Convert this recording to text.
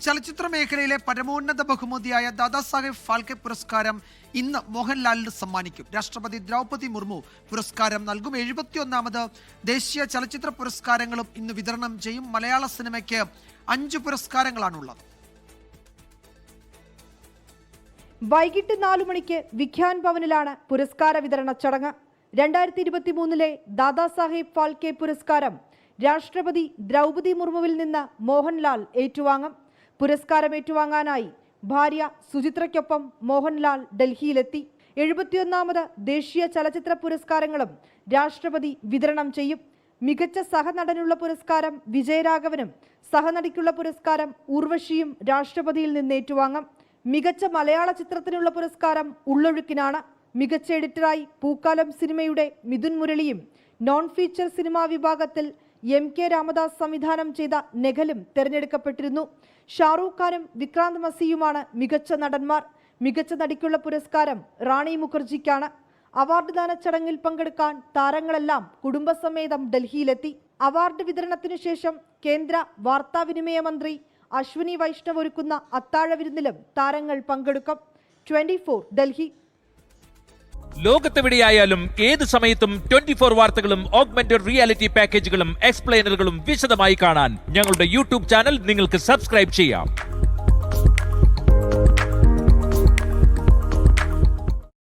ചലച്ചിത്ര മേഖലയിലെ പരമോന്നത ബഹുമതിയായ ദാദാസാഹേബ് ഫാൽക്കെ പുരസ്കാരം ഇന്ന് മോഹൻലാലിന് സമ്മാനിക്കും. രാഷ്ട്രപതി ദ്രൗപദി മുർമു പുരസ്കാരം നൽകും. 71ാമത് ദേശീയ ചലച്ചിത്ര പുരസ്കാരങ്ങളും ഇന്ന് വിതരണം ചെയ്യും. മലയാള സിനിമയ്ക്ക് 5 പുരസ്കാരങ്ങളാണുള്ളത്. വൈകിട്ട് 4 മണിക്ക് വിഖ്യാൻ ഭവനിലാണ് പുരസ്കാര വിതരണ ചടങ്ങ്. 2023 ദാദാസാഹേബ് ഫാൽക്കെ പുരസ്കാരം രാഷ്ട്രപതി ദ്രൗപദി മുർമുവിൽ നിന്ന് മോഹൻലാൽ ഏറ്റുവാങ്ങും. പുരസ്കാരം ഏറ്റുവാങ്ങാനായി ഭാര്യ സുചിത്രയ്ക്കൊപ്പം മോഹൻലാൽ ഡൽഹിയിലെത്തി. 71ാമത് ദേശീയ ചലച്ചിത്ര പുരസ്കാരങ്ങളും രാഷ്ട്രപതി വിതരണം ചെയ്യും. മികച്ച സഹനടനുള്ള പുരസ്കാരം വിജയരാഘവനും സഹനടിക്കുള്ള പുരസ്കാരം ഉർവശിയും രാഷ്ട്രപതിയിൽ നിന്ന് ഏറ്റുവാങ്ങും. മികച്ച മലയാള ചിത്രത്തിനുള്ള പുരസ്കാരം ഉള്ളൊഴുക്കിനാണ്. മികച്ച എഡിറ്ററായി പൂക്കാലം സിനിമയുടെ മിഥുൻ മുരളിയും നോൺ ഫീച്ചർ സിനിമാ വിഭാഗത്തിൽ MK രാമദാസ് സംവിധാനം ചെയ്ത നെഗലും തെരഞ്ഞെടുക്കപ്പെട്ടിരുന്നു. ഷാറൂഖ് ഖാനും വിക്രാന്ത് മസിയുമാണ് മികച്ച നടന്മാർ. മികച്ച നടിക്കുള്ള പുരസ്കാരം റാണി മുഖർജിക്കാണ്. അവാർഡ് ദാന ചടങ്ങിൽ പങ്കെടുക്കാൻ താരങ്ങളെല്ലാം കുടുംബസമേതം ഡൽഹിയിലെത്തി. അവാർഡ് വിതരണത്തിനു ശേഷം കേന്ദ്ര വാർത്താവിനിമയ മന്ത്രി അശ്വിനി വൈഷ്ണവ് ഒരുക്കുന്ന അത്താഴ വിരുന്നിലും താരങ്ങൾ പങ്കെടുക്കും. 24 ഡൽഹി. ലോകത്തെവിടെയായാലും ഏത് സമയത്തും 24 വാർത്തകളും ഓഗ്മെന്റഡ് റിയാലിറ്റി പാക്കേജുകളും എക്സ്പ്ലെയിനറുകളും വിശദമായി കാണാൻ ഞങ്ങളുടെ യൂട്യൂബ് ചാനൽ നിങ്ങൾക്ക് സബ്സ്ക്രൈബ് ചെയ്യാം.